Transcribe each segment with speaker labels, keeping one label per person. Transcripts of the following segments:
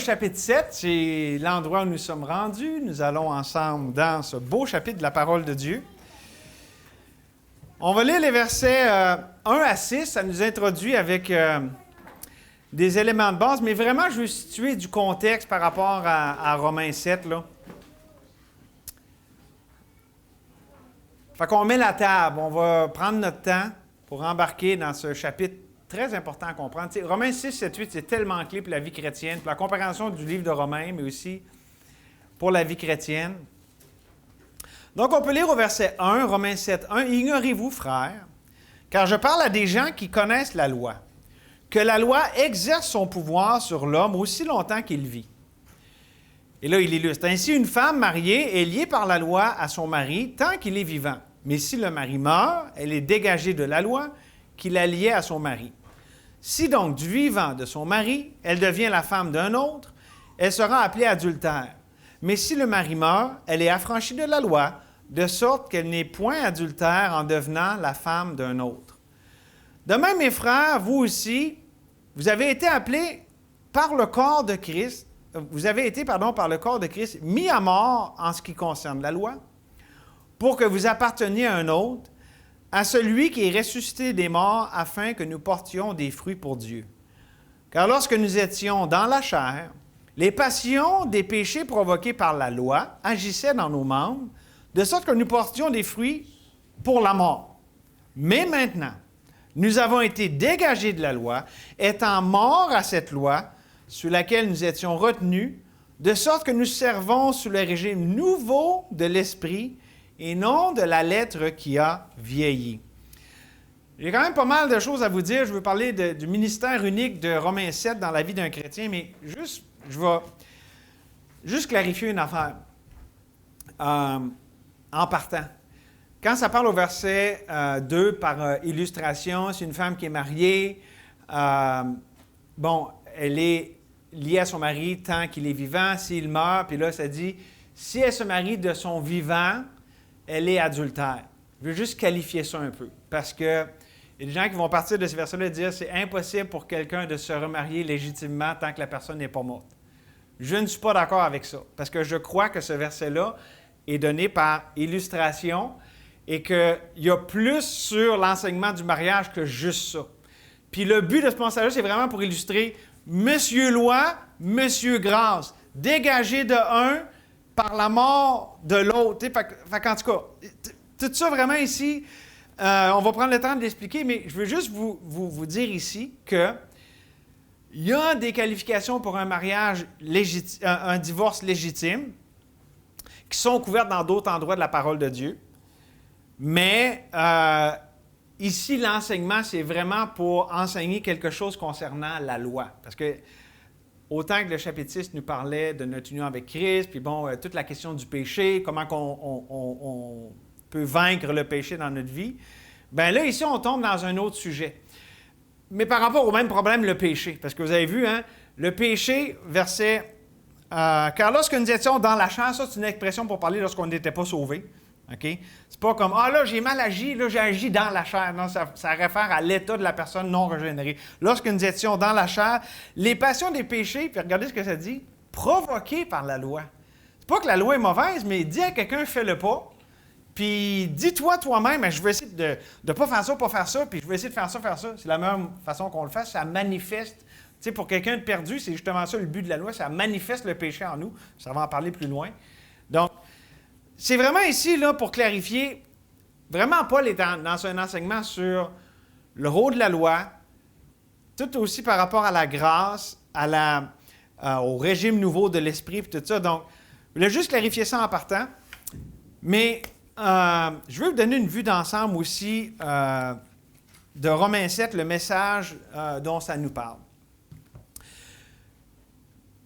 Speaker 1: chapitre 7, c'est l'endroit où nous sommes rendus. Nous allons ensemble dans ce beau chapitre de la parole de Dieu. On va lire les versets 1 à 6. Ça nous introduit avec des éléments de base, mais vraiment, je veux situer du contexte par rapport à Romains 7. Là. Fait qu'on met la table. On va prendre notre temps pour embarquer dans ce chapitre très important à comprendre. T'sais, Romains 6, 7, 8, c'est tellement clé pour la vie chrétienne, pour la compréhension du livre de Romains, mais aussi pour la vie chrétienne. Donc, on peut lire au verset 1, Romains 7, 1, « Ignorez-vous, frères, car je parle à des gens qui connaissent la loi, que la loi exerce son pouvoir sur l'homme aussi longtemps qu'il vit. » Et là, il illustre. « Ainsi, une femme mariée est liée par la loi à son mari tant qu'il est vivant. Mais si le mari meurt, elle est dégagée de la loi qui la liait à son mari. Si donc, du vivant de son mari, elle devient la femme d'un autre, elle sera appelée adultère. Mais si le mari meurt, elle est affranchie de la loi, de sorte qu'elle n'est point adultère en devenant la femme d'un autre. De même, mes frères, vous aussi, vous avez été appelés par le corps de Christ, par le corps de Christ, mis à mort en ce qui concerne la loi, pour que vous apparteniez à un autre, à celui qui est ressuscité des morts, afin que nous portions des fruits pour Dieu. Car lorsque nous étions dans la chair, les passions des péchés provoqués par la loi agissaient dans nos membres, de sorte que nous portions des fruits pour la mort. Mais maintenant, nous avons été dégagés de la loi, étant morts à cette loi, sous laquelle nous étions retenus, de sorte que nous servons sous le régime nouveau de l'Esprit, et non de la lettre qui a vieilli. J'ai quand même pas mal de choses à vous dire. Je veux parler du ministère unique de Romains 7 dans la vie d'un chrétien, mais je vais juste clarifier une affaire en partant. Quand ça parle au verset 2 par illustration, c'est une femme qui est mariée. Elle est liée à son mari tant qu'il est vivant. S'il meurt, puis là, ça dit, si elle se marie de son vivant, elle est adultère. Je veux juste qualifier ça un peu, parce qu'il y a des gens qui vont partir de ce verset-là et dire que c'est impossible pour quelqu'un de se remarier légitimement tant que la personne n'est pas morte. Je ne suis pas d'accord avec ça, parce que je crois que ce verset-là est donné par illustration et qu'il y a plus sur l'enseignement du mariage que juste ça. Puis le but de ce passage-là, c'est vraiment pour illustrer Monsieur Loi, Monsieur Grâce, dégagé de un par la mort de l'autre. En tout cas, tout ça vraiment ici, on va prendre le temps de l'expliquer, mais je veux juste vous dire ici que il y a des qualifications pour un mariage légitime, un divorce légitime, qui sont couvertes dans d'autres endroits de la parole de Dieu. Mais ici, l'enseignement, c'est vraiment pour enseigner quelque chose concernant la loi. Parce que autant que le chapitre 6 nous parlait de notre union avec Christ, puis toute la question du péché, comment on peut vaincre le péché dans notre vie, bien là, ici, on tombe dans un autre sujet. Mais par rapport au même problème, le péché. Parce que vous avez vu, le péché, verset... car lorsque nous étions dans la chair, ça, c'est une expression pour parler lorsqu'on n'était pas sauvés. Okay? C'est pas comme « Ah là, j'ai mal agi, là, j'ai agi dans la chair ». Non, ça réfère à l'état de la personne non régénérée. Lorsque nous étions dans la chair, les passions des péchés, puis regardez ce que ça dit, provoquées par la loi. C'est pas que la loi est mauvaise, mais dis à quelqu'un « fais-le pas ». Puis dis-toi toi-même, je vais essayer de ne pas faire ça, puis je vais essayer de faire ça. C'est la même façon qu'on le fait, ça manifeste. Tu sais, pour quelqu'un de perdu, c'est justement ça le but de la loi, ça manifeste le péché en nous. Ça va en parler plus loin. Donc, c'est vraiment ici, là, pour clarifier, vraiment Paul est dans un enseignement sur le rôle de la loi, tout aussi par rapport à la grâce, au régime nouveau de l'esprit, et tout ça. Donc, je voulais juste clarifier ça en partant. Mais je veux vous donner une vue d'ensemble aussi de Romains 7, le message dont ça nous parle.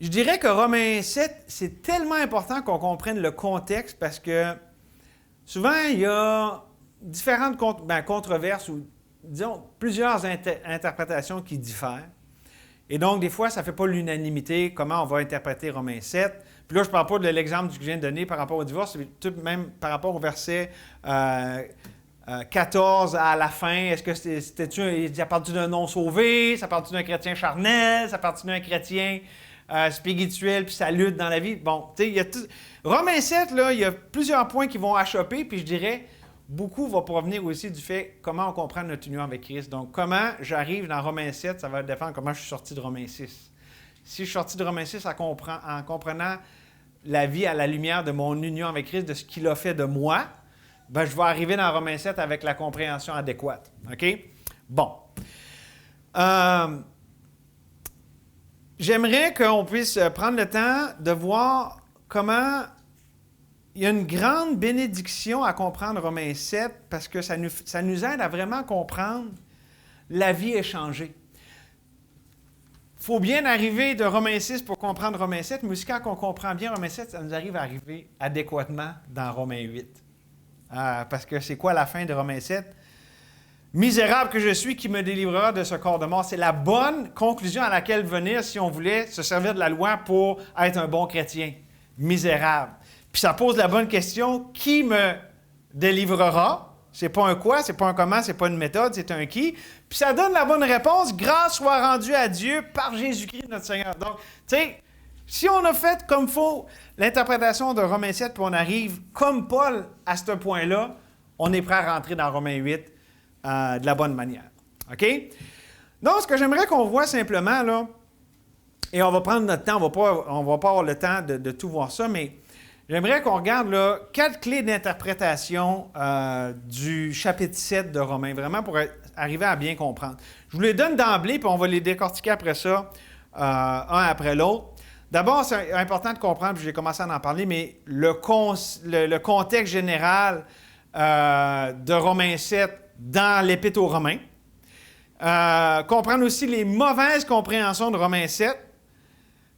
Speaker 1: Je dirais que Romains 7, c'est tellement important qu'on comprenne le contexte parce que souvent, il y a différentes controverses ou, disons, plusieurs interprétations qui diffèrent. Et donc, des fois, ça ne fait pas l'unanimité comment on va interpréter Romains 7. Puis là, je ne parle pas de l'exemple que je viens de donner par rapport au divorce, mais tout même par rapport au verset 14 à la fin. Est-ce que ça parle-tu d'un non-sauvé? Ça parle-tu d'un chrétien charnel? Ça parle-tu d'un chrétien spirituelle, puis ça lutte dans la vie. Bon, tu sais, il y a tout... Romains 7, là, il y a plusieurs points qui vont achoper, puis je dirais, beaucoup va provenir aussi du fait comment on comprend notre union avec Christ. Donc, comment j'arrive dans Romains 7, ça va dépendre comment je suis sorti de Romains 6. Si je suis sorti de Romains 6 en comprenant la vie à la lumière de mon union avec Christ, de ce qu'il a fait de moi, ben, je vais arriver dans Romains 7 avec la compréhension adéquate. OK? Bon. J'aimerais qu'on puisse prendre le temps de voir comment il y a une grande bénédiction à comprendre Romains 7 parce que ça nous aide à vraiment comprendre la vie échangée. Il faut bien arriver de Romains 6 pour comprendre Romains 7, mais aussi quand on comprend bien Romains 7, ça nous arrive à arriver adéquatement dans Romains 8. Parce que c'est quoi la fin de Romains 7? Misérable que je suis, qui me délivrera de ce corps de mort. C'est la bonne conclusion à laquelle venir si on voulait se servir de la loi pour être un bon chrétien. Misérable. Puis ça pose la bonne question, qui me délivrera? C'est pas un quoi, c'est pas un comment, c'est pas une méthode, c'est un qui. Puis ça donne la bonne réponse, grâce soit rendue à Dieu par Jésus-Christ notre Seigneur. Donc, tu sais, si on a fait comme faut l'interprétation de Romains 7, puis on arrive comme Paul à ce point-là, on est prêt à rentrer dans Romains 8 de la bonne manière. OK? Donc, ce que j'aimerais qu'on voit simplement, là, et on va prendre notre temps, on va pas avoir le temps de tout voir ça, mais j'aimerais qu'on regarde là, 4 clés d'interprétation du chapitre 7 de Romains, vraiment pour arriver à bien comprendre. Je vous les donne d'emblée, puis on va les décortiquer après ça, un après l'autre. D'abord, c'est important de comprendre, puis j'ai commencé à en parler, mais le contexte général de Romains 7 dans l'Épître aux Romains. Comprendre aussi les mauvaises compréhensions de Romains 7.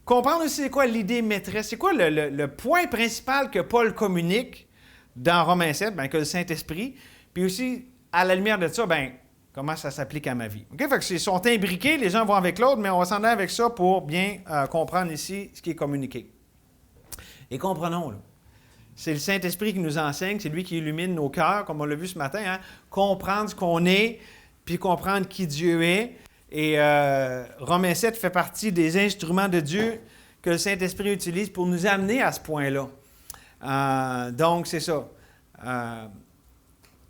Speaker 1: Comprendre aussi c'est quoi l'idée maîtresse. C'est quoi le point principal que Paul communique dans Romains 7, bien, que le Saint-Esprit. Puis aussi, à la lumière de ça, bien, comment ça s'applique à ma vie. OK? Fait que ils sont imbriqués, les uns vont avec l'autre, mais on va s'en aller avec ça pour bien comprendre ici ce qui est communiqué. Et comprenons, là. C'est le Saint-Esprit qui nous enseigne, c'est lui qui illumine nos cœurs, comme on l'a vu ce matin, hein? Comprendre ce qu'on est, puis comprendre qui Dieu est. Et Romains 7 fait partie des instruments de Dieu que le Saint-Esprit utilise pour nous amener à ce point-là. Donc, c'est ça.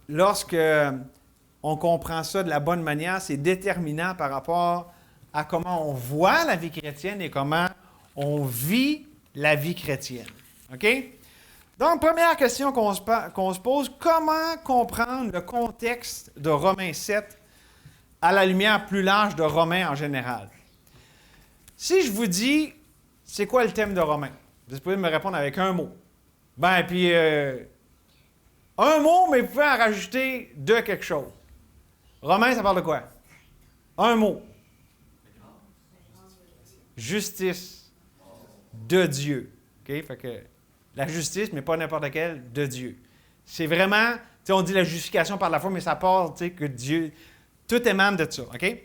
Speaker 1: Lorsque on comprend ça de la bonne manière, c'est déterminant par rapport à comment on voit la vie chrétienne et comment on vit la vie chrétienne. OK? Donc, première question qu'on se pose, comment comprendre le contexte de Romains 7 à la lumière plus large de Romains en général? Si je vous dis, c'est quoi le thème de Romains? Vous pouvez me répondre avec un mot. Ben, puis, un mot, mais vous pouvez en rajouter de quelque chose. Romains, ça parle de quoi? Un mot. Justice de Dieu. OK? Fait que la justice, mais pas n'importe laquelle, de Dieu. C'est vraiment, tu sais, on dit la justification par la foi, mais ça part, tu sais, que Dieu, tout émane de ça, OK?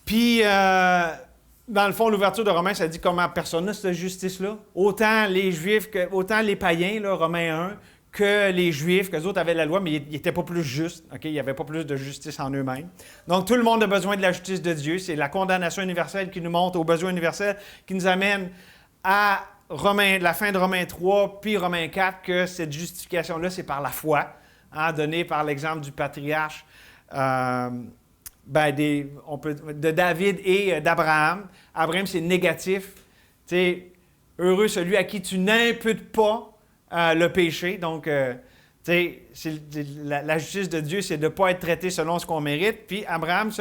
Speaker 1: Puis, dans le fond, l'ouverture de Romains, ça dit comment personne n'a cette justice-là. Autant les Juifs, autant les païens, là, Romains 1, que les Juifs, qu'eux autres avaient la loi, mais ils n'étaient pas plus justes, OK? Il n'y avait pas plus de justice en eux-mêmes. Donc, tout le monde a besoin de la justice de Dieu. C'est la condamnation universelle qui nous montre aux besoins universels, qui nous amène à la fin de Romains 3, puis Romains 4, que cette justification-là, c'est par la foi, hein, donnée par l'exemple du patriarche de David et d'Abraham. Abraham, c'est négatif. Tu sais, heureux celui à qui tu n'imputes pas le péché. Donc, tu sais, la justice de Dieu, c'est de ne pas être traité selon ce qu'on mérite. Puis Abraham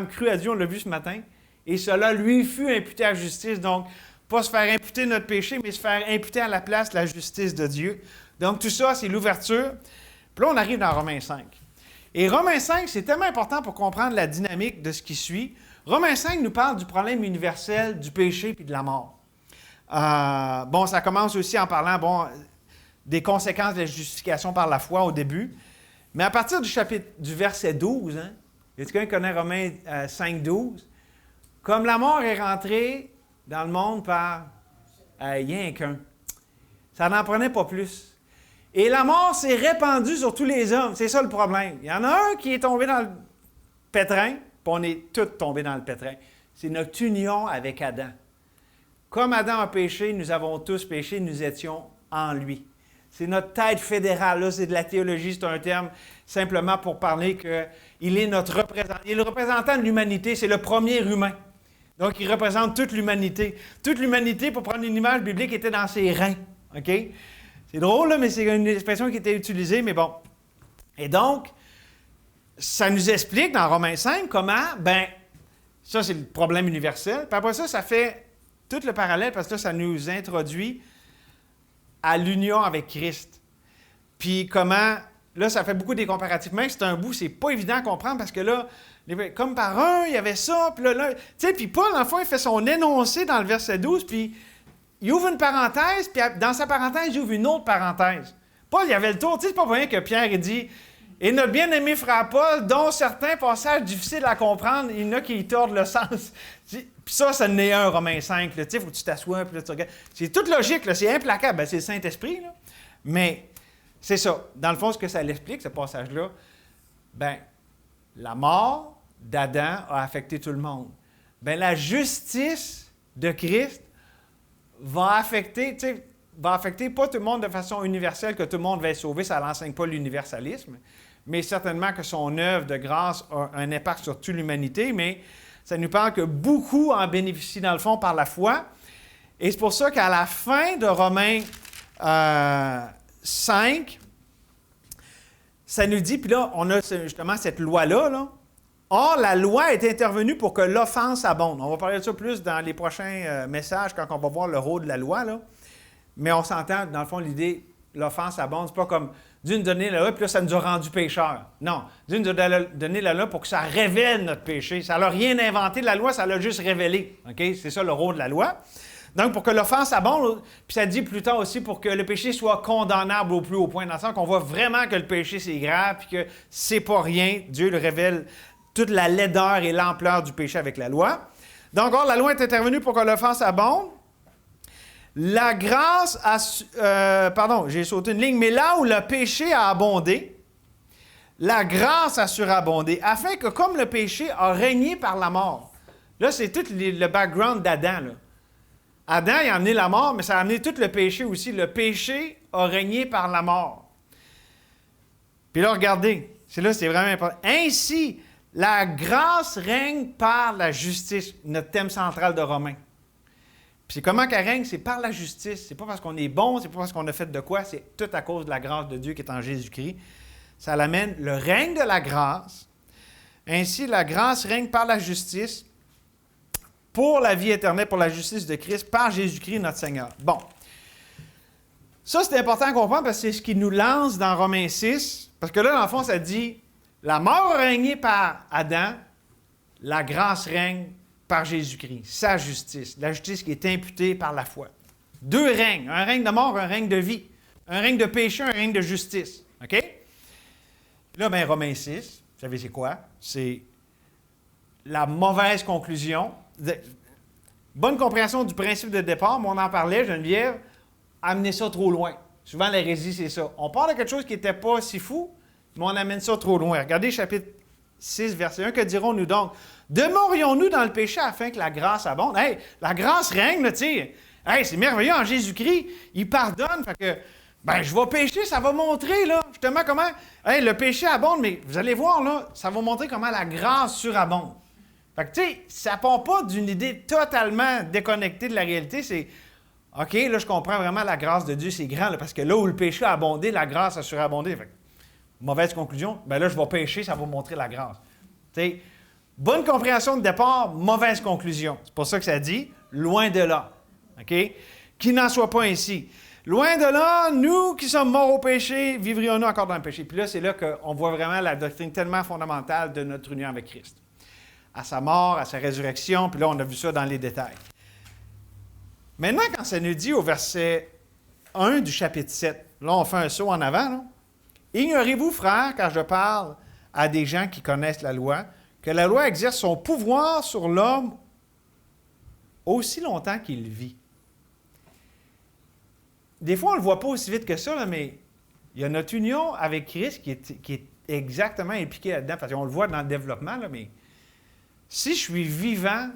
Speaker 1: crut à Dieu, on l'a vu ce matin, et cela lui fut imputé à justice. Donc, pas se faire imputer notre péché, mais se faire imputer à la place la justice de Dieu. Donc, tout ça, c'est l'ouverture. Puis là, on arrive dans Romains 5. Et Romains 5, c'est tellement important pour comprendre la dynamique de ce qui suit. Romains 5 nous parle du problème universel du péché puis de la mort. Ça commence aussi en parlant, des conséquences de la justification par la foi au début. Mais à partir du verset 12, hein, y a quelqu'un qui connaît Romains 5, 12? Comme la mort est rentrée dans le monde par rien qu'un. Ça n'en prenait pas plus. Et la mort s'est répandue sur tous les hommes. C'est ça le problème. Il y en a un qui est tombé dans le pétrin, puis on est tous tombés dans le pétrin. c'est notre union avec Adam. Comme Adam a péché, nous avons tous péché, nous étions en lui. C'est notre tête fédérale. Là, c'est de la théologie, c'est un terme simplement pour parler qu'il est notre représentant. Il est le représentant de l'humanité, c'est le premier humain. Donc, il représente toute l'humanité. Toute l'humanité, pour prendre une image biblique, était dans ses reins. OK? C'est drôle, là, mais c'est une expression qui était utilisée, mais bon. Et donc, ça nous explique dans Romains 5 comment, ça c'est le problème universel. Puis après ça fait tout le parallèle parce que là, ça nous introduit à l'union avec Christ. Puis comment, là, ça fait beaucoup des comparatifs. Même si c'est un bout, c'est pas évident à comprendre parce que là, comme par un, il y avait ça, puis là, tu sais, puis Paul, en fait, il fait son énoncé dans le verset 12, puis il ouvre une parenthèse, puis dans sa parenthèse, il ouvre une autre parenthèse. Paul, il avait le tour, tu sais, c'est pas pour rien que Pierre, il dit « Et notre bien-aimé frère Paul, dont certains passages difficiles à comprendre, il y en a qui y tordent le sens. » Puis ça en est un, Romains 5, tu sais, il faut que tu t'assoies, puis là, tu regardes. C'est toute logique, là, c'est implacable, c'est le Saint-Esprit, là. Mais c'est ça. Dans le fond, ce que ça l'explique, ce passage-là, la mort d'Adam a affecté tout le monde. La justice de Christ va affecter pas tout le monde de façon universelle, que tout le monde va être sauvé, ça n'enseigne pas l'universalisme, mais certainement que son œuvre de grâce a un impact sur toute l'humanité, mais ça nous parle que beaucoup en bénéficient dans le fond par la foi. Et c'est pour ça qu'à la fin de Romains 5, ça nous dit, puis là, on a justement cette loi-là, là. Or, la loi est intervenue pour que l'offense abonde. On va parler de ça plus dans les prochains messages quand on va voir le rôle de la loi, là. Mais on s'entend, dans le fond, l'idée, l'offense abonde, c'est pas comme Dieu nous a donné la loi, puis là, ça nous a rendu pécheurs. Non, Dieu nous a donné la loi pour que ça révèle notre péché. Ça n'a rien inventé de la loi, ça l'a juste révélé. OK? C'est ça le rôle de la loi. Donc, pour que l'offense abonde, puis ça dit plus tard aussi pour que le péché soit condamnable au plus haut point, dans le sens qu'on voit vraiment que le péché, c'est grave, puis que c'est pas rien. Dieu le révèle toute la laideur et l'ampleur du péché avec la loi. Donc, or, la loi est intervenue pour que l'offense abonde. La grâce a... j'ai sauté une ligne, mais là où le péché a abondé, la grâce a surabondé, afin que comme le péché a régné par la mort, là, c'est tout le background d'Adam, là. Adam, il a amené la mort, mais ça a amené tout le péché aussi. Le péché a régné par la mort. Puis là, regardez, c'est vraiment important. Ainsi, la grâce règne par la justice, notre thème central de Romains. Puis c'est comment qu'elle règne? C'est par la justice. C'est pas parce qu'on est bon, c'est pas parce qu'on a fait de quoi, c'est tout à cause de la grâce de Dieu qui est en Jésus-Christ. Ça l'amène le règne de la grâce. Ainsi, la grâce règne par la justice pour la vie éternelle, pour la justice de Christ, par Jésus-Christ notre Seigneur. Bon. Ça, c'est important à comprendre parce que c'est ce qui nous lance dans Romains 6. Parce que là, dans le fond, ça dit, la mort a régné par Adam, la grâce règne par Jésus-Christ, sa justice, la justice qui est imputée par la foi. Deux règnes, un règne de mort, un règne de vie, un règne de péché, un règne de justice. OK? Là, Romains 6, vous savez c'est quoi? C'est la mauvaise conclusion. Bonne compréhension du principe de départ, mais on en parlait, Geneviève, amener ça trop loin. Souvent, l'hérésie, c'est ça. On parle de quelque chose qui n'était pas si fou, mais on amène ça trop loin. Regardez chapitre 6, verset 1. Que dirons-nous donc? Demeurions-nous dans le péché afin que la grâce abonde? Hey, la grâce règne, tu sais. Hey, c'est merveilleux en Jésus-Christ. Il pardonne. Fait que, je vais pécher, ça va montrer, là, justement, comment. Hey, le péché abonde, mais vous allez voir, là, ça va montrer comment la grâce surabonde. Fait que, tu sais, ça ne part pas d'une idée totalement déconnectée de la réalité. C'est, OK, là, je comprends vraiment la grâce de Dieu, c'est grand, là, parce que là où le péché a abondé, la grâce a surabondé. Fait que, mauvaise conclusion, là, je vais pécher, ça va montrer la grâce. Tu sais, bonne compréhension de départ, mauvaise conclusion. C'est pour ça que ça dit, loin de là. OK? Qu'il n'en soit pas ainsi. Loin de là, nous qui sommes morts au péché, vivrions-nous encore dans le péché? Puis là, c'est là qu'on voit vraiment la doctrine tellement fondamentale de notre union avec Christ. À sa mort, à sa résurrection, puis là, on a vu ça dans les détails. Maintenant, quand ça nous dit au verset 1 du chapitre 7, là, on fait un saut en avant, là. Ignorez-vous, frères, car je parle à des gens qui connaissent la loi, que la loi exerce son pouvoir sur l'homme aussi longtemps qu'il vit. Des fois, on ne le voit pas aussi vite que ça, là, mais il y a notre union avec Christ qui est exactement impliquée là-dedans, parce qu'on le voit dans le développement, là, mais si je suis vivant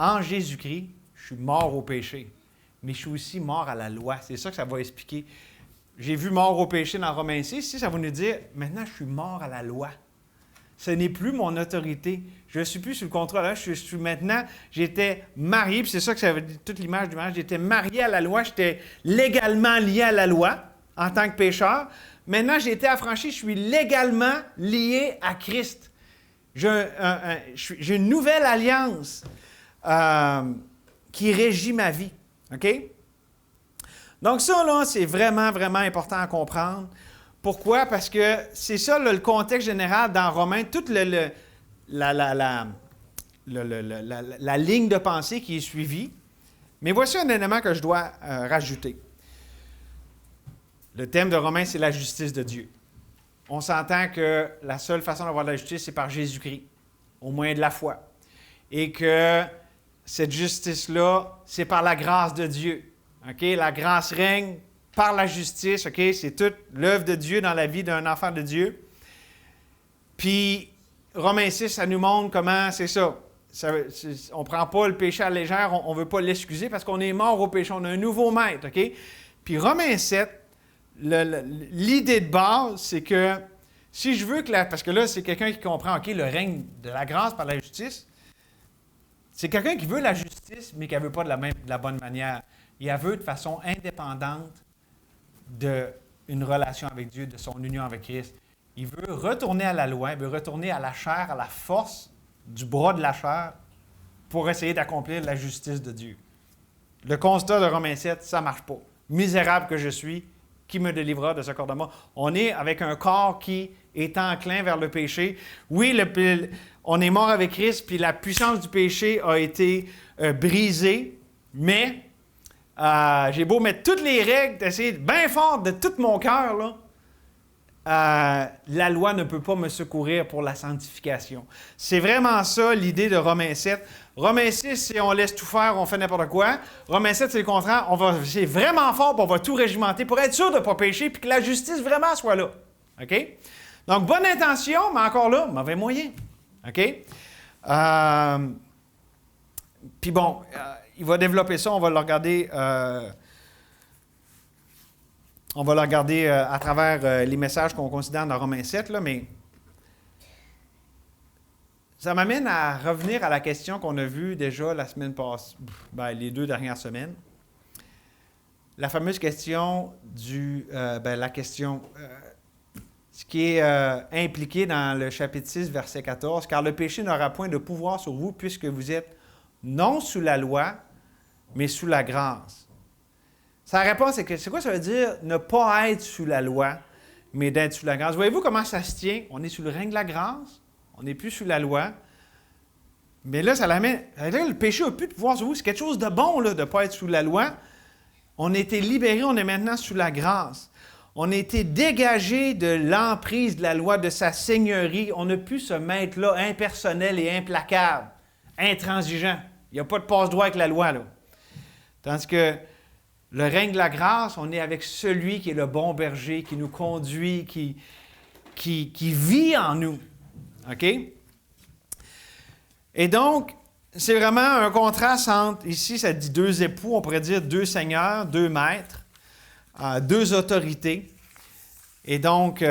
Speaker 1: en Jésus-Christ, je suis mort au péché, mais je suis aussi mort à la loi. C'est ça que ça va expliquer. J'ai vu mort au péché dans Romains 6. Ici, ça va nous dire, maintenant, je suis mort à la loi. Ce n'est plus mon autorité. Je ne suis plus sous le contrôle. Là, je suis maintenant, j'étais marié, puis c'est ça que ça veut dire, toute l'image du mariage. J'étais marié à la loi, j'étais légalement lié à la loi en tant que pécheur. Maintenant, j'ai été affranchi, je suis légalement lié à Christ. J'ai une nouvelle alliance qui régit ma vie. OK? Donc ça, là, c'est vraiment, vraiment important à comprendre. Pourquoi? Parce que c'est ça le contexte général dans Romains, toute la ligne de pensée qui est suivie. Mais voici un élément que je dois rajouter. Le thème de Romains, c'est la justice de Dieu. On s'entend que la seule façon d'avoir de la justice, c'est par Jésus-Christ, au moyen de la foi. Et que cette justice-là, c'est par la grâce de Dieu. OK? La grâce règne par la justice. OK? C'est toute l'œuvre de Dieu dans la vie d'un enfant de Dieu. Puis, Romains 6, ça nous montre comment c'est ça. On ne prend pas le péché à la légère, on ne veut pas l'excuser parce qu'on est mort au péché. On a un nouveau maître. OK? Puis, Romains 7, l'idée de base, c'est que si je veux que parce que là, c'est quelqu'un qui comprend, OK, le règne de la grâce par la justice, c'est quelqu'un qui veut la justice, mais qui ne veut pas de la bonne manière. Il la veut de façon indépendante d'une relation avec Dieu, de son union avec Christ. Il veut retourner à la loi, il veut retourner à la chair, à la force du bras de la chair pour essayer d'accomplir la justice de Dieu. Le constat de Romains 7, ça ne marche pas. Misérable que je suis, qui me délivrera de ce corps de mort? On est avec un corps qui est enclin vers le péché. Oui, on est mort avec Christ, puis la puissance du péché a été brisée, mais j'ai beau mettre toutes les règles, d'essayer bien fort de tout mon cœur, la loi ne peut pas me secourir pour la sanctification. C'est vraiment ça l'idée de Romains 7. Romains 6, c'est on laisse tout faire, on fait n'importe quoi. Romains 7, c'est le contraire. C'est vraiment fort, puis on va tout régimenter pour être sûr de ne pas pécher, puis que la justice vraiment soit là. OK? Donc, bonne intention, mais encore là, mauvais moyen. OK? Puis bon, il va développer ça, on va le regarder à travers les messages qu'on considère dans Romains 7, là, mais ça m'amène à revenir à la question qu'on a vue déjà la semaine passée, les 2 dernières semaines. La fameuse question ce qui est impliqué dans le chapitre 6, verset 14, « Car le péché n'aura point de pouvoir sur vous, puisque vous êtes non sous la loi, mais sous la grâce. » Sa réponse est que, c'est quoi ça veut dire ne pas être sous la loi, mais d'être sous la grâce? Voyez-vous comment ça se tient? On est sous le règne de la grâce, on n'est plus sous la loi. Mais là, le péché n'a plus de pouvoir sur vous. C'est quelque chose de bon là, de ne pas être sous la loi. On a été libérés, on est maintenant sous la grâce. On a été dégagés de l'emprise de la loi, de sa seigneurie. On a pu se mettre là, impersonnel et implacable, intransigeant. Il n'y a pas de passe-droit avec la loi, là. Tandis que le règne de la grâce, on est avec celui qui est le bon berger, qui nous conduit, qui vit en nous. OK? Et donc, c'est vraiment un contraste entre, ici, ça dit 2 époux, on pourrait dire 2 seigneurs, 2 maîtres, 2 autorités. Et donc,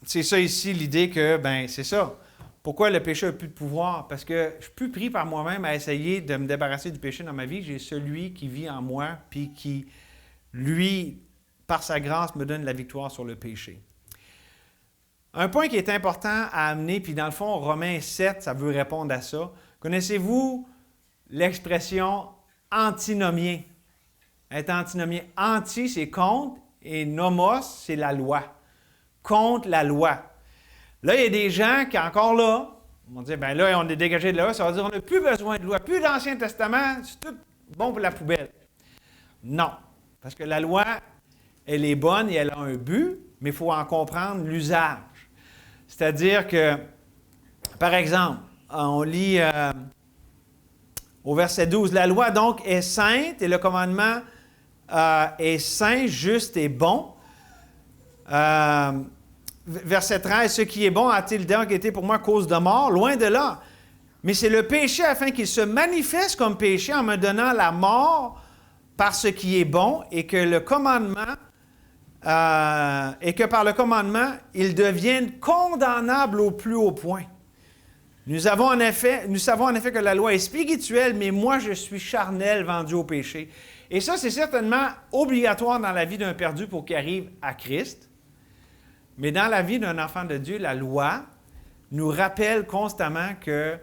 Speaker 1: c'est ça ici, l'idée que, c'est ça. Pourquoi le péché n'a plus de pouvoir? Parce que je ne suis plus pris par moi-même à essayer de me débarrasser du péché dans ma vie. J'ai celui qui vit en moi, puis qui, lui, par sa grâce, me donne la victoire sur le péché. Un point qui est important à amener, puis dans le fond, Romains 7, ça veut répondre à ça. Connaissez-vous l'expression antinomien? Être antinomien. Anti, c'est contre, et nomos, c'est la loi. Contre la loi. Là, il y a des gens qui, encore là, vont dire, là, on est dégagé de la loi, ça veut dire qu'on n'a plus besoin de loi, plus d'Ancien Testament, c'est tout bon pour la poubelle. Non, parce que la loi, elle est bonne et elle a un but, mais il faut en comprendre l'usage. C'est-à-dire que, par exemple, on lit au verset 12, « La loi donc est sainte et le commandement est saint, juste et bon. » Verset 13, « Ce qui est bon a-t-il donc été pour moi cause de mort? Loin de là. Mais c'est le péché afin qu'il se manifeste comme péché en me donnant la mort par ce qui est bon et que le commandement, et que par le commandement, il devienne condamnable au plus haut point. Nous savons en effet que la loi est spirituelle, mais moi je suis charnel, vendu au péché. Et ça, c'est certainement obligatoire dans la vie d'un perdu pour qu'il arrive à Christ. Mais dans la vie d'un enfant de Dieu, la loi nous rappelle constamment que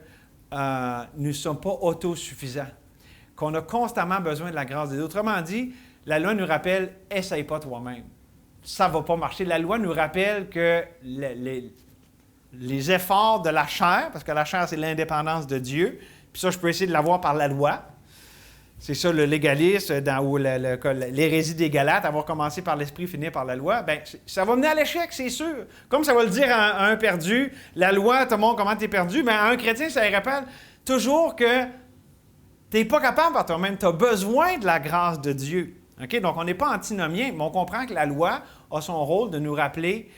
Speaker 1: nous ne sommes pas autosuffisants, qu'on a constamment besoin de la grâce de Dieu. Autrement dit, la loi nous rappelle « essaye pas toi-même ». Ça ne va pas marcher. La loi nous rappelle que les efforts de la chair, parce que la chair, c'est l'indépendance de Dieu, puis ça, je peux essayer de l'avoir par la loi. C'est ça, le légalisme, ou l'hérésie des Galates, avoir commencé par l'esprit, finir par la loi, bien, ça va mener à l'échec, c'est sûr. Comme ça va le dire à un perdu, la loi te montre comment tu es perdu, mais à un chrétien, ça lui rappelle toujours que tu n'es pas capable par toi-même, tu as besoin de la grâce de Dieu. Okay? Donc, on n'est pas antinomien, mais on comprend que la loi a son rôle de nous rappeler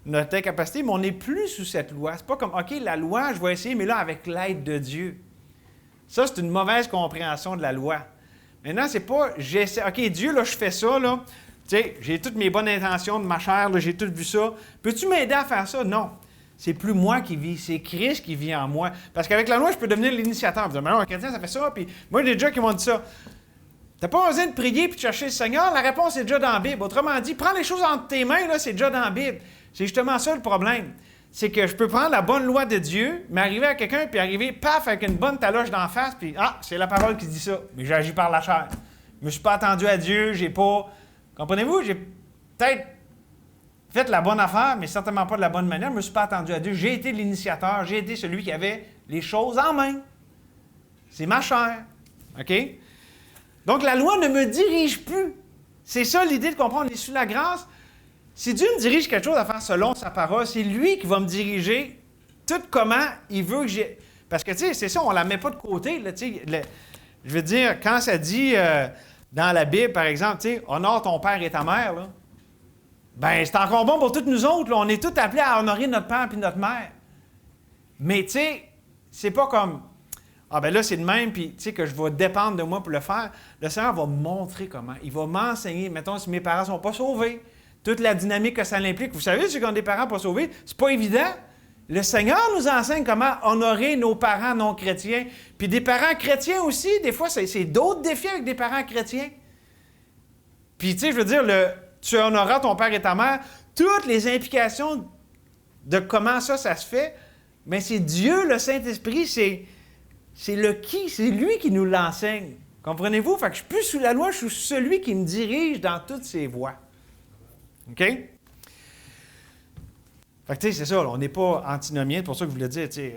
Speaker 1: notre incapacité, mais on n'est plus sous cette loi. C'est pas comme, OK, la loi, je vais essayer, mais là, avec l'aide de Dieu. Ça, c'est une mauvaise compréhension de la loi. Maintenant, c'est pas, j'essaie, OK, Dieu, là, je fais ça, là. Tu sais, j'ai toutes mes bonnes intentions de ma chair, là, j'ai tout vu ça. Peux-tu m'aider à faire ça? Non. C'est plus moi qui vis, c'est Christ qui vit en moi. Parce qu'avec la loi, je peux devenir l'initiateur. Vous dites, mais non, un chrétien, ça fait ça. Puis moi, j'ai des gens qui m'ont dit ça. Tu n'as pas besoin de prier puis de chercher le Seigneur. La réponse est déjà dans la Bible. Autrement dit, prends les choses entre tes mains, là, c'est déjà dans la Bible. C'est justement ça le problème. C'est que je peux prendre la bonne loi de Dieu, m'arriver à quelqu'un, puis arriver, paf, avec une bonne taloche d'en face, puis c'est la parole qui dit ça. Mais j'agis par la chair. Je ne me suis pas attendu à Dieu, j'ai pas... Comprenez-vous? J'ai peut-être fait la bonne affaire, mais certainement pas de la bonne manière. Je ne me suis pas attendu à Dieu. J'ai été l'initiateur, j'ai été celui qui avait les choses en main. C'est ma chair. OK? Donc, la loi ne me dirige plus. C'est ça l'idée de comprendre. On est sous la grâce. Si Dieu me dirige quelque chose à faire selon sa parole, c'est lui qui va me diriger tout comment il veut que j'ai... Parce que, tu sais, c'est ça, on ne la met pas de côté. Là, je veux dire, quand ça dit dans la Bible, par exemple, tu sais, honore ton père et ta mère, là, ben c'est encore bon pour toutes nous autres. Là. On est tous appelés à honorer notre père et notre mère. Mais, tu sais, c'est pas comme... Ah, ben là, c'est de même, puis, tu sais, que je vais dépendre de moi pour le faire. Le Seigneur va me montrer comment. Il va m'enseigner. Mettons, si mes parents ne sont pas sauvés, toute la dynamique que ça implique. Vous savez, ceux qui ont des parents pas sauvés, c'est pas évident. Le Seigneur nous enseigne comment honorer nos parents non chrétiens. Puis des parents chrétiens aussi, des fois, c'est d'autres défis avec des parents chrétiens. Puis, tu sais, je veux dire, tu honoreras ton père et ta mère, toutes les implications de comment ça se fait, mais c'est Dieu, le Saint-Esprit, c'est le qui, c'est lui qui nous l'enseigne. Comprenez-vous? Fait que je ne suis plus sous la loi, je suis celui qui me dirige dans toutes ses voies. OK? Fait que, tu sais, c'est ça, là, on n'est pas antinomiens, c'est pour ça que je voulais dire, tu sais,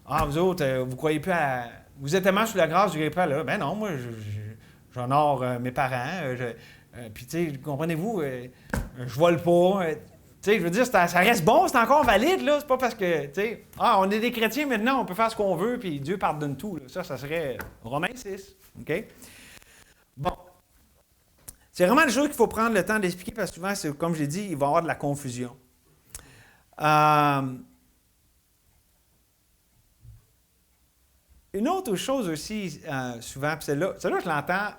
Speaker 1: vous autres, vous croyez plus à... Vous êtes tellement sous la grâce, vous ne croyez pas là. Ben non, moi, j'honore mes parents, puis, tu sais, comprenez-vous, je vole pas, tu sais, je veux dire, ça reste bon, c'est encore valide, là, c'est pas parce que, tu sais, on est des chrétiens maintenant, on peut faire ce qu'on veut, puis Dieu pardonne tout, là. Ça serait Romains 6, OK? Bon. C'est vraiment des choses qu'il faut prendre le temps d'expliquer parce que souvent, comme j'ai dit, il va y avoir de la confusion. Une autre chose aussi, souvent, puis celle-là, je l'entends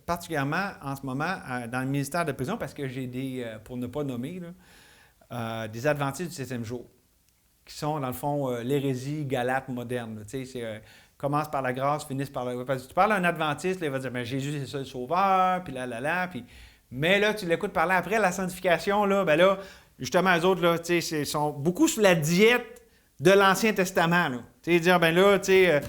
Speaker 1: particulièrement en ce moment dans le ministère de prison parce que j'ai pour ne pas nommer, là, des adventistes du 7e jour, qui sont, dans le fond, l'hérésie galate moderne. Tu sais, c'est... commence par la grâce, finissent par la... Parce que tu parles à un adventiste, là, il va dire, Jésus, c'est ça le sauveur, puis puis... Mais là, tu l'écoutes parler après, la sanctification, là, ben là, justement, eux autres, là, tu sais, sont beaucoup sous la diète de l'Ancien Testament, là. Tu sais, dire, ben là, tu sais,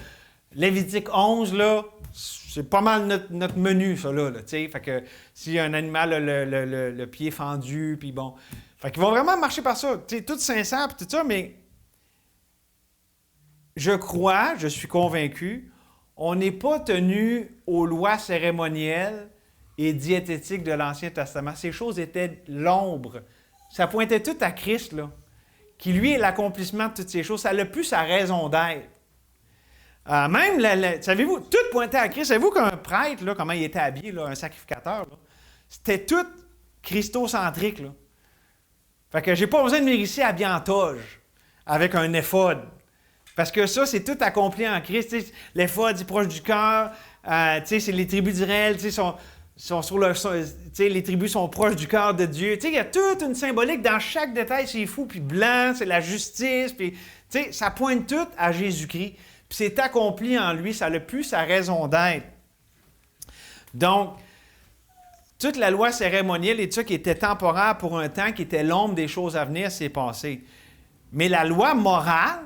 Speaker 1: Lévitique 11, là, c'est pas mal notre menu, ça, là, tu sais. Fait que s'il y a un animal, le pied fendu, puis bon... Fait qu'ils vont vraiment marcher par ça, tu sais, tout sincère, puis tout ça, mais... je suis convaincu, on n'est pas tenu aux lois cérémonielles et diététiques de l'Ancien Testament. Ces choses étaient l'ombre. Ça pointait tout à Christ, là, qui lui est l'accomplissement de toutes ces choses. Ça n'a plus sa raison d'être. Même, savez-vous, tout pointait à Christ. Savez-vous qu'un prêtre, là, comment il était habillé, là, un sacrificateur, là, c'était tout christocentrique, là. Fait que j'ai pas besoin de venir ici habillé en toge, avec un éphod. Parce que ça, c'est tout accompli en Christ. Tu sais, l'éphod est proche du cœur. Tu sais, c'est les tribus d'Israël, tu sais, sont sur le, tu sais, les tribus sont proches du cœur de Dieu. Tu sais, il y a toute une symbolique dans chaque détail. C'est fou, puis blanc, c'est la justice. Puis, tu sais, ça pointe tout à Jésus-Christ. Puis c'est accompli en lui. Ça n'a plus sa raison d'être. Donc, toute la loi cérémonielle et tout ça qui était temporaire pour un temps, qui était l'ombre des choses à venir, c'est passé. Mais la loi morale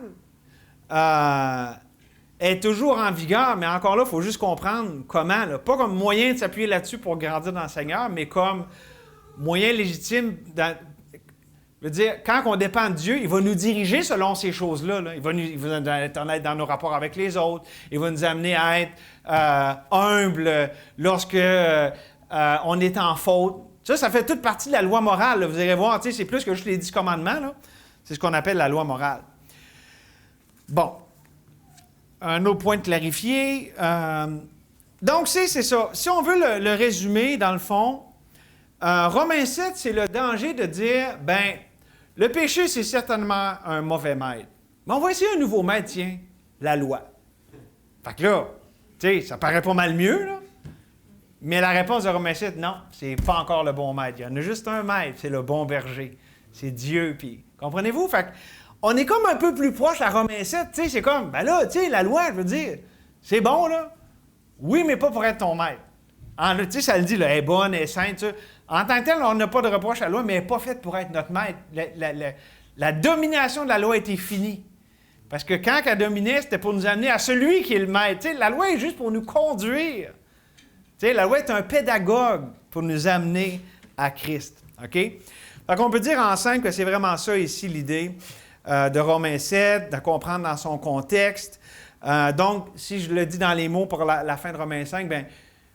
Speaker 1: est toujours en vigueur, mais encore là, il faut juste comprendre comment. Là. Pas comme moyen de s'appuyer là-dessus pour grandir dans le Seigneur, mais comme moyen légitime. Je veux dire, quand on dépend de Dieu, il va nous diriger selon ces choses-là. Là. Il va nous être dans nos rapports avec les autres. Il va nous amener à être humbles lorsque on est en faute. Ça fait toute partie de la loi morale. Là. Vous allez voir, c'est plus que juste les 10 commandements. Là. C'est ce qu'on appelle la loi morale. Bon. Un autre point de clarifier. Donc, c'est ça. Si on veut le résumer, dans le fond, Romains 7, c'est le danger de dire, ben, le péché, c'est certainement un mauvais maître. Mais on va essayer un nouveau maître, tiens, la loi. Fait que là, tu sais, ça paraît pas mal mieux, là. Mais la réponse de Romains 7, non, c'est pas encore le bon maître. Il y en a juste un maître, c'est le bon berger. C'est Dieu, puis comprenez-vous? Fait que, on est comme un peu plus proche à Romains 7, tu sais, c'est comme, ben là, tu sais, la loi, je veux dire, c'est bon, là. Oui, mais pas pour être ton maître. Tu sais, ça le dit, là, elle est bonne, elle est sainte, tu sais. En tant que tel, on n'a pas de reproche à la loi, mais elle n'est pas faite pour être notre maître. La domination de la loi était finie. Parce que quand elle dominait, c'était pour nous amener à celui qui est le maître. Tu sais, la loi est juste pour nous conduire. Tu sais, la loi est un pédagogue pour nous amener à Christ. OK? Fait qu'on peut dire en simple que c'est vraiment ça ici l'idée de Romains 7, de comprendre dans son contexte. Donc, si je le dis dans les mots pour la fin de Romains 5, bien,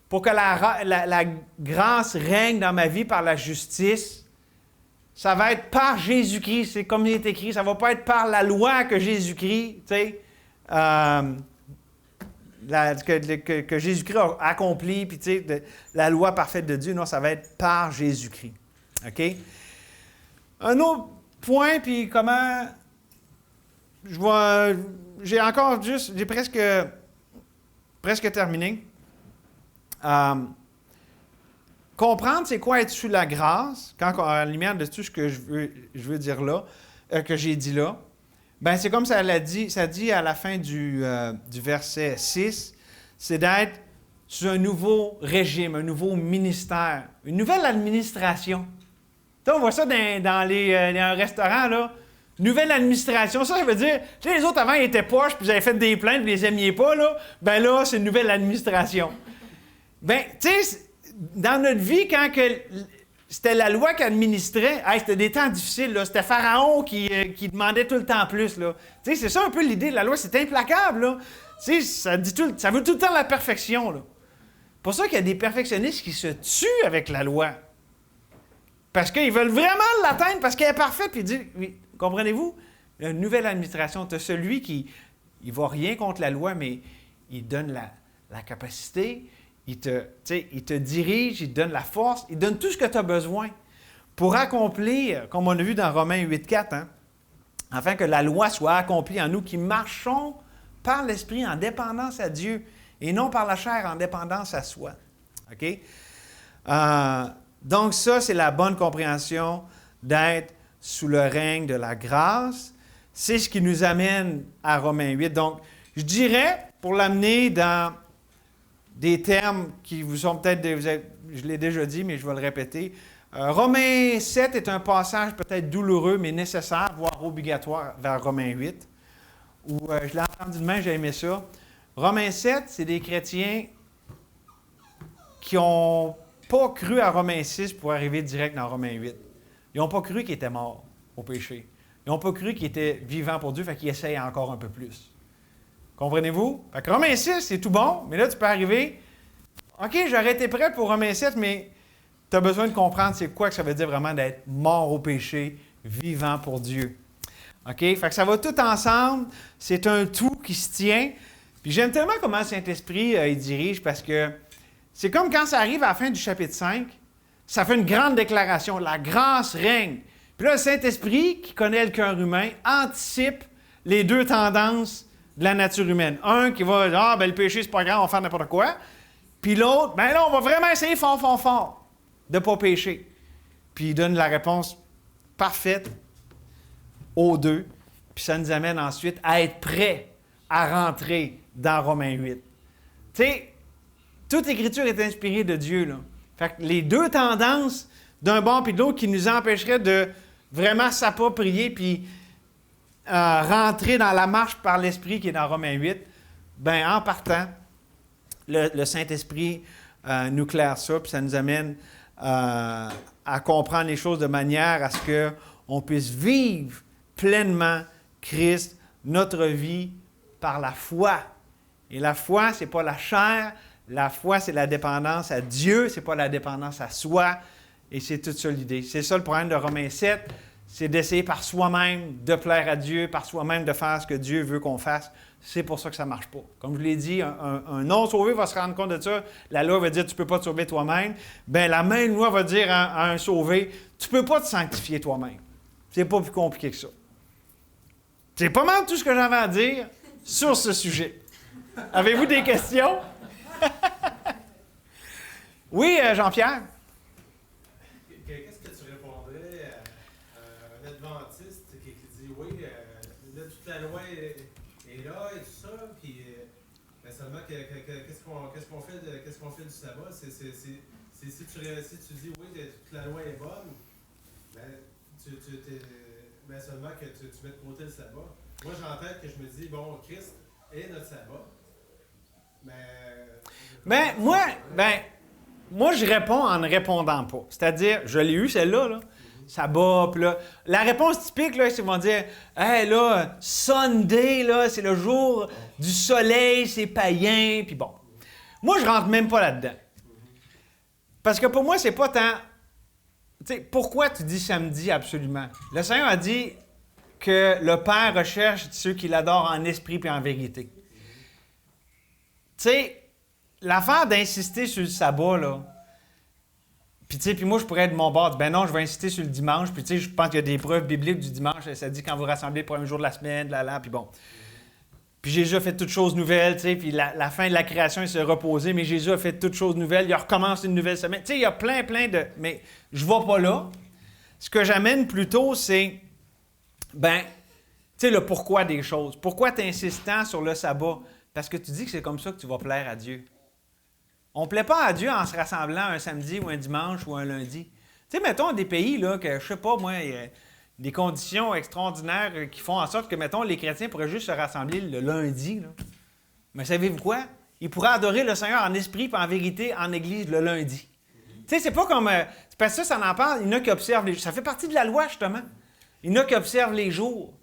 Speaker 1: pour que la grâce règne dans ma vie par la justice, ça va être par Jésus-Christ. C'est comme il est écrit, ça ne va pas être par la loi que Jésus-Christ, tu sais, que Jésus-Christ a accompli, puis tu sais, la loi parfaite de Dieu. Non, ça va être par Jésus-Christ. OK? Un autre point, puis comment... J'ai presque terminé. Comprendre c'est quoi être sous la grâce, quand à la lumière de tout ce que je veux dire là, que j'ai dit là, ben c'est comme ça dit à la fin du verset 6, c'est d'être sous un nouveau régime, un nouveau ministère, une nouvelle administration. Tu sais, on voit ça dans un restaurant, là. Nouvelle administration, ça veut dire, tu sais, les autres avant, ils étaient poches, puis vous avez fait des plaintes, puis vous les aimiez pas, là. Ben là, c'est une nouvelle administration. Ben, tu sais, dans notre vie, quand c'était la loi qui administrait, c'était des temps difficiles, là. C'était Pharaon qui demandait tout le temps plus, là. Tu sais, c'est ça un peu l'idée de la loi, c'est implacable, là. Tu sais, ça veut tout le temps la perfection, là. C'est pour ça qu'il y a des perfectionnistes qui se tuent avec la loi. Parce qu'ils veulent vraiment l'atteindre, parce qu'elle est parfaite, puis ils disent... Oui, comprenez-vous? Une nouvelle administration, tu as celui qui ne va rien contre la loi, mais il donne la capacité, il te dirige, il te donne la force, il donne tout ce que tu as besoin pour accomplir, comme on a vu dans Romains 8,4, hein, afin que la loi soit accomplie en nous qui marchons par l'Esprit en dépendance à Dieu et non par la chair en dépendance à soi. OK? Donc ça, c'est la bonne compréhension d'être sous le règne de la grâce. C'est ce qui nous amène à Romains 8. Donc, je dirais, pour l'amener dans des termes qui vous sont peut-être... je l'ai déjà dit, mais je vais le répéter. Romains 7 est un passage peut-être douloureux, mais nécessaire, voire obligatoire, vers Romains 8. Où je l'ai entendu demain, j'ai aimé ça. Romains 7, c'est des chrétiens qui n'ont pas cru à Romains 6 pour arriver direct dans Romains 8. Ils n'ont pas cru qu'ils étaient morts au péché. Ils n'ont pas cru qu'ils étaient vivants pour Dieu, fait qu'ils essayent encore un peu plus. Comprenez-vous? Fait que Romains 6, c'est tout bon, mais là, tu peux arriver. OK, j'aurais été prêt pour Romains 7, mais tu as besoin de comprendre c'est quoi que ça veut dire vraiment d'être mort au péché, vivant pour Dieu. OK? Fait que ça va tout ensemble. C'est un tout qui se tient. Puis j'aime tellement comment le Saint-Esprit il dirige parce que c'est comme quand ça arrive à la fin du chapitre 5, ça fait une grande déclaration. La grâce règne. Puis là, le Saint-Esprit, qui connaît le cœur humain, anticipe les deux tendances de la nature humaine. Un qui va dire, ah, ben le péché, c'est pas grave, on va faire n'importe quoi. Puis l'autre, ben là, on va vraiment essayer fort de ne pas pécher. Puis il donne la réponse parfaite aux deux. Puis ça nous amène ensuite à être prêts à rentrer dans Romains 8. Tu sais, toute Écriture est inspirée de Dieu, là. Fait que les deux tendances d'un bord puis de l'autre qui nous empêcheraient de vraiment s'approprier puis rentrer dans la marche par l'Esprit qui est dans Romains 8, bien, en partant, le Saint-Esprit nous claire ça, puis ça nous amène à comprendre les choses de manière à ce qu'on puisse vivre pleinement Christ, notre vie, par la foi. Et la foi, ce n'est pas la chair, la foi, c'est la dépendance à Dieu, ce n'est pas la dépendance à soi, et c'est toute ça l'idée. C'est ça le problème de Romains 7, c'est d'essayer par soi-même de plaire à Dieu, par soi-même de faire ce que Dieu veut qu'on fasse. C'est pour ça que ça ne marche pas. Comme je l'ai dit, un non-sauvé va se rendre compte de ça. La loi va dire « tu ne peux pas te sauver toi-même ». Bien, la même loi va dire à un sauvé « tu ne peux pas te sanctifier toi-même ». C'est pas plus compliqué que ça. C'est pas mal tout ce que j'avais à dire sur ce sujet. Avez-vous des questions? Oui, Jean-Pierre?
Speaker 2: Qu'est-ce que tu répondrais à un adventiste qui dit « oui, là, toute la loi est là et tout ça, puis ben seulement qu'est-ce qu'on fait du sabbat? Si tu dis « oui, toute la loi est bonne, ben seulement que tu mets de côté le sabbat. » Moi, j'ai en tête que je me dis « bon, Christ est notre sabbat. » Mais
Speaker 1: moi, je réponds en ne répondant pas. C'est-à-dire, je l'ai eu, celle-là, là. Sabbat, puis là. La réponse typique, là, c'est qu'ils vont dire « hey, là, Sunday, là, c'est le jour du soleil, c'est païen, puis bon. » Moi, je rentre même pas là-dedans. Parce que pour moi, c'est pas tant... Tu sais, pourquoi tu dis samedi absolument? Le Seigneur a dit que le Père recherche ceux qui l'adorent en esprit et en vérité. Tu sais, l'affaire d'insister sur le sabbat, là, puis moi, je pourrais être de mon bord, ben non, je vais insister sur le dimanche, puis tu sais, je pense qu'il y a des preuves bibliques du dimanche, ça dit quand vous rassemblez le premier jour de la semaine, puis bon. Puis Jésus a fait toutes choses nouvelles, tu sais, puis la fin de la création, il s'est reposé, mais Jésus a fait toutes choses nouvelles, il recommence une nouvelle semaine. Tu sais, il y a plein de... Mais je ne vais pas là. Ce que j'amène plutôt, c'est, tu sais, le pourquoi des choses. Pourquoi tu es insistant sur le sabbat? Parce que tu dis que c'est comme ça que tu vas plaire à Dieu. On ne plaît pas à Dieu en se rassemblant un samedi ou un dimanche ou un lundi. Tu sais, mettons des pays, là, que je sais pas, moi, il y a des conditions extraordinaires qui font en sorte que, mettons, les chrétiens pourraient juste se rassembler le lundi. Là. Mais savez-vous quoi? Ils pourraient adorer le Seigneur en esprit et en vérité en église le lundi. Tu sais, c'est pas comme... c'est parce que ça en parle, il y en a qui observent les jours. Ça fait partie de la loi, justement. Il y en a qui observent les jours.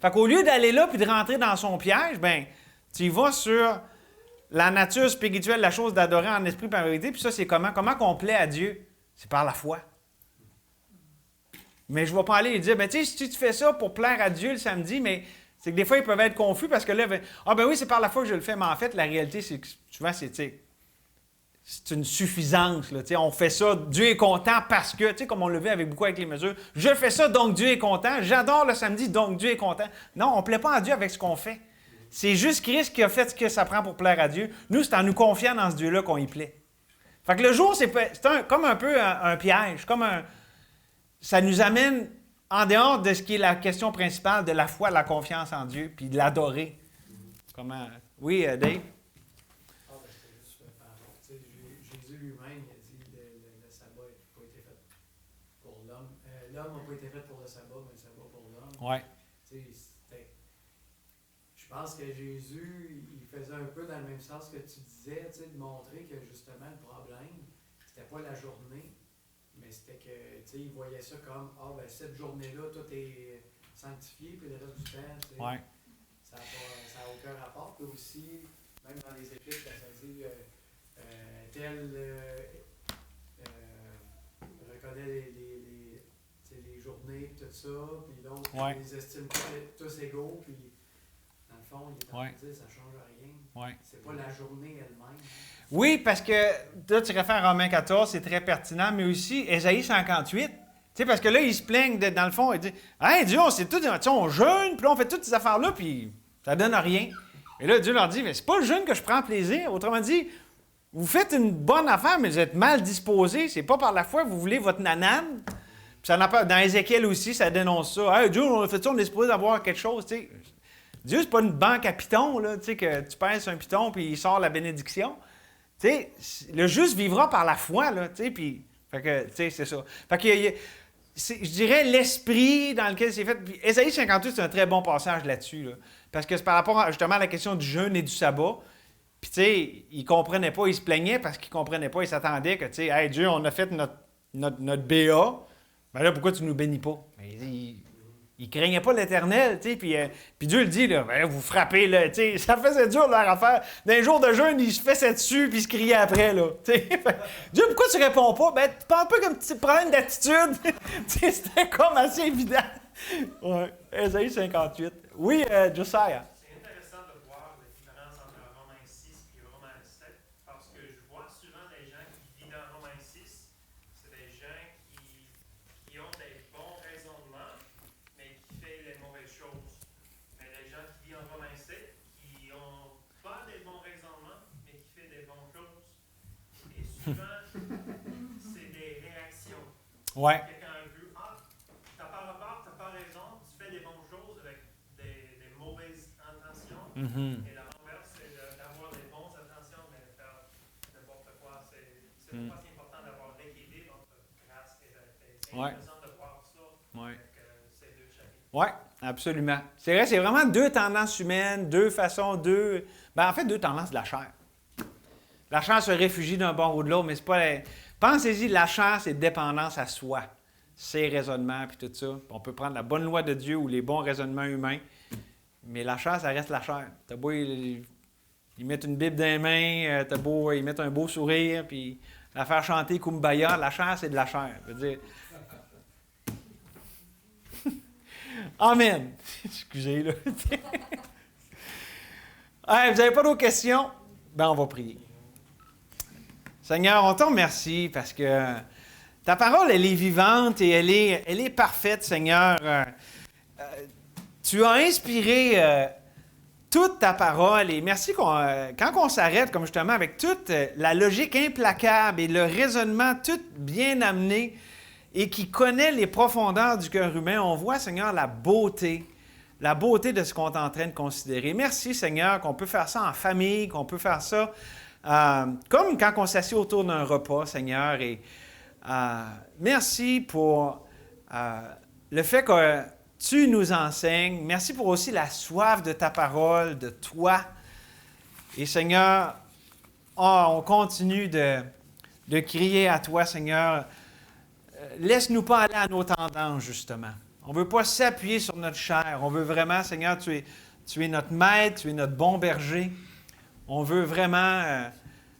Speaker 1: Fait qu'au lieu d'aller là puis de rentrer dans son piège, tu y vas sur la nature spirituelle, la chose d'adorer en esprit et en vérité, puis ça, c'est comment? Comment qu'on plaît à Dieu? C'est par la foi. Mais je ne vais pas aller et dire, tu sais, si tu fais ça pour plaire à Dieu le samedi, mais c'est que des fois, ils peuvent être confus parce que là, oui, c'est par la foi que je le fais, mais en fait, la réalité, c'est que souvent, c'est une suffisance. Là, on fait ça, Dieu est content parce que, tu sais, comme on le vit avec beaucoup avec les mesures, je fais ça, donc Dieu est content, j'adore le samedi, donc Dieu est content. Non, on ne plaît pas à Dieu avec ce qu'on fait. C'est juste Christ qui a fait ce que ça prend pour plaire à Dieu. Nous, c'est en nous confiant dans ce Dieu-là qu'on y plaît. Fait que le jour, c'est comme un peu un piège, ça nous amène en dehors de ce qui est la question principale de la foi, de la confiance en Dieu, puis de l'adorer. Comment? Oui, Dave?
Speaker 3: C'était juste par rapport. Jésus lui-même, il a dit que le sabbat n'a pas été fait pour l'homme. L'homme n'a pas été fait pour le sabbat, mais le sabbat pour l'homme.
Speaker 1: Oui.
Speaker 3: Je pense que Jésus, il faisait un peu dans le même sens que tu disais, de montrer que justement le problème, c'était pas la journée, mais c'était que, il voyait ça comme, cette journée-là, tout est sanctifié, puis le reste du temps,
Speaker 1: ouais.
Speaker 3: Ça n'a aucun rapport. Puis aussi, même dans les épîtres, ça dit, reconnaît les journées, tout ça, puis l'autre,
Speaker 1: ouais.
Speaker 3: les estime tous égaux, puis dans le fond, il est en train de dire ça ne change rien.
Speaker 1: Ouais.
Speaker 3: C'est pas la journée elle-même.
Speaker 1: Oui, parce que là, tu réfères à Romains 14, c'est très pertinent, mais aussi Ésaïe 58. Tu sais, parce que là, ils se plaignent, dans le fond, ils disent « Hey, Dieu, on jeûne, puis là, on fait toutes ces affaires-là, puis ça donne rien. » Et là, Dieu leur dit, mais c'est pas le jeûne que je prends plaisir. Autrement dit, vous faites une bonne affaire, mais vous êtes mal disposés. C'est pas par la foi que vous voulez votre nanane. Puis ça n'a pas, dans Ézéchiel aussi, ça dénonce ça. Hey, Dieu, on a fait ça, on est supposé avoir quelque chose. T'sais. Dieu, c'est pas une banque à pitons, là, que tu pèses un piton puis il sort la bénédiction. T'sais, le juste vivra par la foi, là, puis, fait que, c'est ça. Fait que, je dirais l'esprit dans lequel c'est fait. Puis Ésaïe 58, c'est un très bon passage là-dessus, là, parce que c'est par rapport justement à la question du jeûne et du sabbat. Puis, tu sais, ils ne comprenaient pas, ils se plaignaient parce qu'ils ne comprenaient pas, ils s'attendaient que, tu sais, hey, Dieu, on a fait notre BA, ben là, pourquoi tu ne nous bénis pas? Ils ne craignaient pas l'Éternel, tu sais, puis Dieu le dit, là, ben, vous frappez, là, tu sais, ça faisait dur leur affaire. Dans les jours de jeûne, ils se faisaient dessus, puis ils se criaient après, là, tu sais. Dieu, pourquoi tu ne réponds pas? Ben, tu parles un peu comme un petit problème d'attitude. Tu sais, c'était comme assez évident. Ouais, Ésaïe 58. Oui, Josiah.
Speaker 4: C'est des réactions.
Speaker 1: Ouais.
Speaker 4: Quelqu'un a vu, t'as pas rapport, t'as pas raison, tu fais des bonnes choses avec des mauvaises intentions. Et la renverse, c'est d'avoir des bonnes intentions, mais de faire n'importe quoi. C'est pourquoi c'est important d'avoir l'équilibre entre grâce et vérité. C'est intéressant de voir ça avec ces deux chapitres.
Speaker 1: Oui, absolument. C'est vrai, c'est vraiment deux tendances humaines, deux façons, deux tendances de la chair. La chair se réfugie d'un bord ou de l'autre, mais c'est pas... Pensez-y, la chair, c'est dépendance à soi. Ses raisonnements, puis tout ça. On peut prendre la bonne loi de Dieu ou les bons raisonnements humains, mais la chair, ça reste la chair. T'as beau ils mettent une Bible dans les mains, t'as beau ils mettent un beau sourire, puis la faire chanter Kumbaya, la chair, c'est de la chair. Je veux dire... Amen. Excusez, là. Hey, vous n'avez pas d'autres questions? Ben, on va prier. Seigneur, on te remercie parce que ta parole, elle est vivante et elle est parfaite, Seigneur. Tu as inspiré toute ta parole et merci quand on s'arrête, comme justement, avec toute la logique implacable et le raisonnement tout bien amené et qui connaît les profondeurs du cœur humain, on voit, Seigneur, la beauté de ce qu'on est en train de considérer. Merci, Seigneur, qu'on peut faire ça en famille, qu'on peut faire ça comme quand on s'assied autour d'un repas, Seigneur. Et merci pour le fait que tu nous enseignes. Merci pour aussi la soif de ta parole, de toi. Et Seigneur, on continue de crier à toi, Seigneur. Laisse-nous pas aller à nos tendances, justement. On ne veut pas s'appuyer sur notre chair. On veut vraiment, Seigneur, tu es notre maître, tu es notre bon berger. On veut vraiment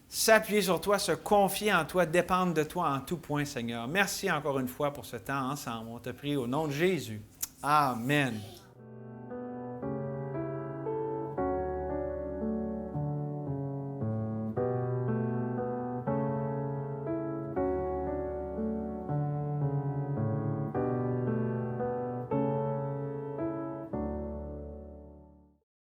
Speaker 1: s'appuyer sur toi, se confier en toi, dépendre de toi en tout point, Seigneur. Merci encore une fois pour ce temps ensemble. On te prie au nom de Jésus. Amen.